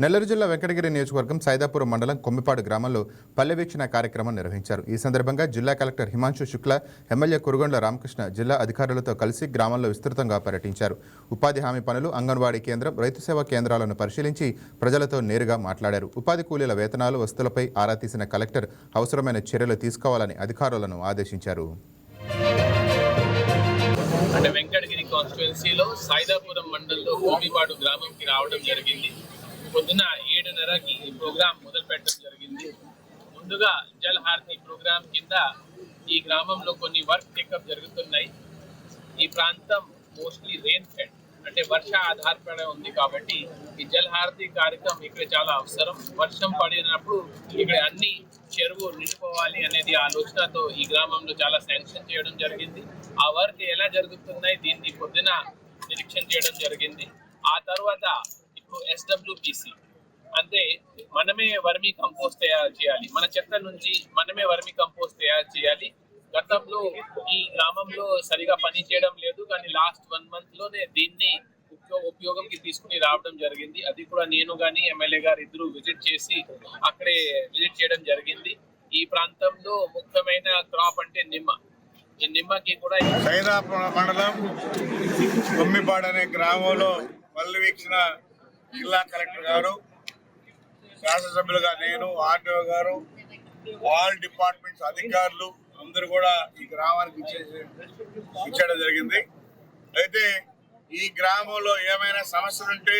నెల్లూరు జిల్లా వెంకటగిరి నియోజకవర్గం సైదాపురం మండలం కొమ్మిపాడు గ్రామంలో పల్లె వీక్షణ కార్యక్రమం నిర్వహించారు. ఈ సందర్భంగా జిల్లా కలెక్టర్ హిమాంశు శుక్ల, ఎమ్మెల్యే కురుగొండ్ల రామకృష్ణ జిల్లా అధికారులతో కలిసి గ్రామంలో విస్తృతంగా పర్యటించారు. ఉపాధి హామీ పనులు, అంగన్వాడీ కేంద్రం, రైతు సేవా కేంద్రాలను పరిశీలించి ప్రజలతో నేరుగా మాట్లాడారు. ఉపాధి కూలీల వేతనాలు, వస్తువులపై ఆరా తీసిన కలెక్టర్ అవసరమైన చర్యలు తీసుకోవాలని అధికారులను ఆదేశించారు. అంటే వెంకటగిరి కాన్స్టిట్యుయెన్సీలో సైదాపురం మండలంలో కొమ్మిపాడు గ్రామంకి రావడం జరిగింది. పొద్దున 7:30కి ఈ ప్రోగ్రాం మొదలు పెట్టడం జరిగింది. ముందుగా జల్ హారతి ప్రోగ్రాం కింద ఈ గ్రామంలో కొన్ని వర్క్ టేకప్ జరుగుతున్నాయి. ఈ ప్రాంతం మోస్ట్లీ రెయిన్ ఫెడ్ అంటే వర్ష ఆధారపడి ఉంది కాబట్టి ఈ జల్ హారతి కార్యక్రమం ఇక్కడ చాలా అవసరం. వర్షం పడినప్పుడు ఇక్కడ అన్ని చెరువు నిండిపోవాలి అనేది ఆలోచనతో ఈ గ్రామంలో చాలా శాంక్షన్ చేయడం జరిగింది. ఆ వర్క్ ఎలా జరుగుతున్నాయి దీన్ని పొద్దున నిరీక్షణ చేయడం జరిగింది. ఆ తర్వాత SWPC అంటే మనమే వర్మీ కంపోస్ట్ తయారు చేయాలి, మన చెత్త నుంచి మనమే వర్మీ కంపోస్ట్ తయారు చేయాలి. గతంలో ఈ గ్రామంలో సరిగా పని చేయడం లేదు, కానీ లాస్ట్ 1 month లోనే దీన్ని ఉపయోగంకి తీసుకుని రావడం జరిగింది. అది కూడా నేను కానీ ఎమ్మెల్యే గారు ఇద్దరు విజిట్ చేసి అక్కడే విజిట్ చేయడం జరిగింది. ఈ ప్రాంతంలో ముఖ్యమైన క్రాప్ అంటే నిమ్మ. ఈ నిమ్మకి కూడా సైదాపురం మండలం కొమ్మిపాడు అనే గ్రామంలో పల్లె వీక్షణ జిల్లా కలెక్టర్ గారు, శాసనసభ్యులుగా నేను, ఆర్డీఓ గారు, ఆల్ డిపార్ట్మెంట్స్ అధికారులు అందరూ కూడా ఈ గ్రామానికి ఇచ్చేయడం జరిగింది. అయితే ఈ గ్రామంలో ఏమైనా సమస్యలు ఉంటే